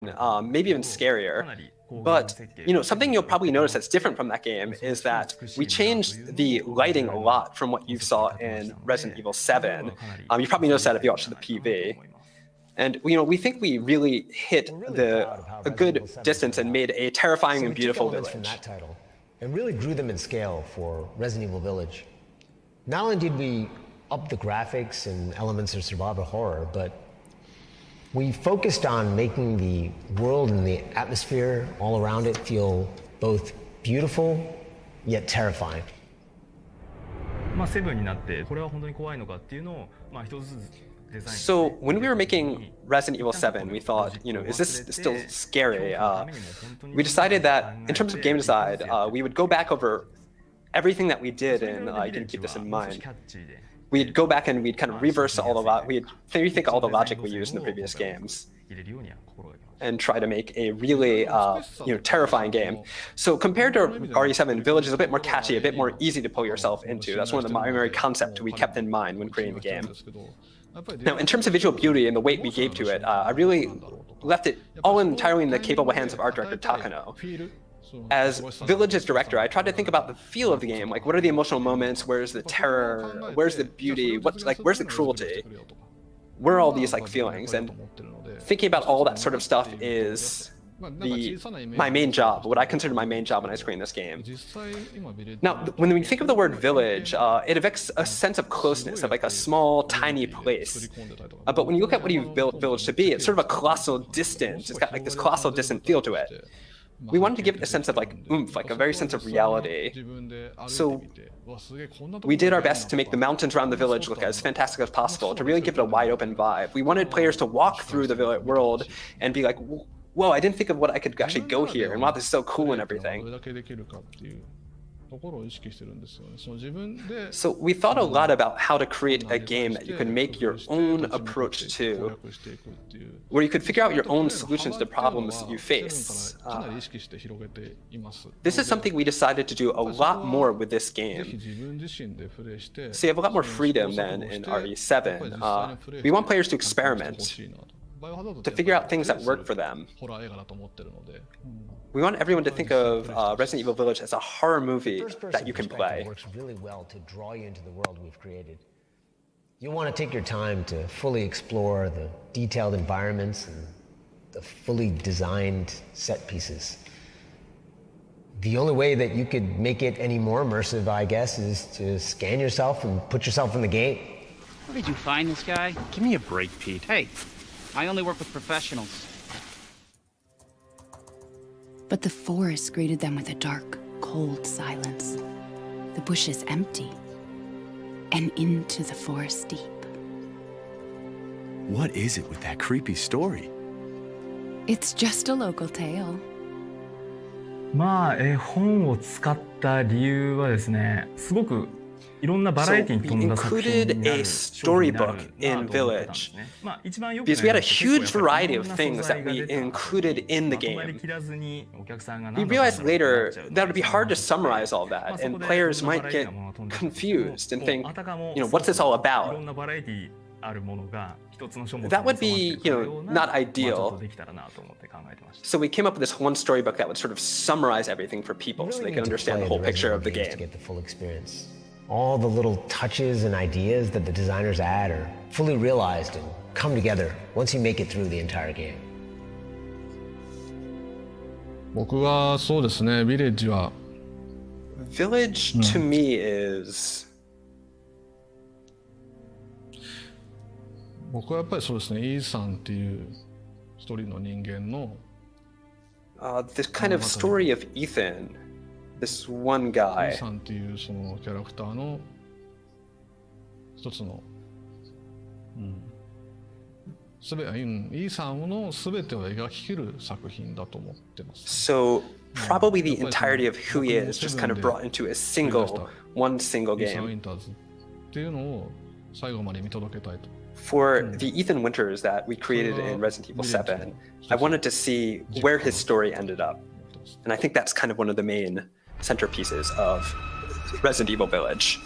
maybe even scarier. But something you'll probably notice that's different from that game is that we changed the lighting a lot from what you saw in Resident Evil 7. You probably noticed that if you watched the PV. And we think we really hit a good distance and made a terrifying and beautiful village. From that title and really grew them in scale for Resident Evil Village. Not only did we up the graphics and elements of survival horror, but we focused on making the world and the atmosphere all around it feel both beautiful yet terrifying. So when we were making Resident Evil 7, we thought, is this still scary? We decided that in terms of game design, we would go back over everything that we did, and you can keep this in mind. We'd go back and we'd kind of reverse all the we'd rethink all the logic we used in the previous games and try to make a really terrifying game. So compared to RE7, Village is a bit more catchy, a bit more easy to pull yourself into. That's one of the primary concepts we kept in mind when creating the game. Now, in terms of visual beauty and the weight we gave to it, I really left it all entirely in the capable hands of art director Takano. As Village's director, I tried to think about the feel of the game, like what are the emotional moments, where's the terror, where's the beauty, where's the cruelty, where are all these feelings, and thinking about all that sort of stuff is my main job, what I consider my main job when I screen this game. Now, when we think of the word village, it evokes a sense of closeness, of a small, tiny place. But when you look at what you've built Village to be, it's sort of a colossal distance. It's got this colossal distant feel to it. We wanted to give it a sense of oomph, a very sense of reality. So we did our best to make the mountains around the village look as fantastic as possible, to really give it a wide open vibe. We wanted players to walk through the world and be like, whoa, I didn't think of what I could actually go here, and wow, this is so cool and everything. So we thought a lot about how to create a game that you could make your own approach to, where you could figure out your own solutions to problems you face. This is something we decided to do a lot more with this game. So you have a lot more freedom than in RE7. We want players to experiment, to figure out things that work for them. We want everyone to think of Resident Evil Village as a horror movie that you can play. Works really well to draw you into the world we've created. You want to take your time to fully explore the detailed environments and the fully designed set pieces. The only way that you could make it any more immersive, I guess, is to scan yourself and put yourself in the game. Where did you find this guy? Give me a break, Pete. Hey, I only work with professionals. But the forest greeted them with a dark, cold silence. The bushes empty, and into the forest deep. What is it with that creepy story? It's just a local tale. 絵本を使った理由はですね、すごくいろんなバラエティに富んだ作品になる商品になるなと思ってたんですね。一番よくない Because we had a huge variety of things that we included in the game. We realized later that it would be hard to summarize all that, and players might get confused and think, what's this all about? That would be, not ideal. So we came up with this one storybook that would sort of summarize everything for people so they can understand the whole picture of the game. To get the full experience. All the little touches and ideas that the designers add are fully realized and come together once you make it through the entire game. 僕はそうですね、Village は Village to me is 僕はやっぱりそうですね、イーさんっていう一人の人間の this kind of story of Ethan, this one guy. イーさんっていうそのキャラクターの一つの、イーさんの全てを描き切る作品だと思ってます。So probably the entirety of who he is just kind of brought into a one single game. っていうのを最後まで見届けたいと。For the Ethan Winters that we created in Resident Evil 7, I wanted to see where his story ended up. And I think that's kind of one of the main centerpieces of Resident Evil Village.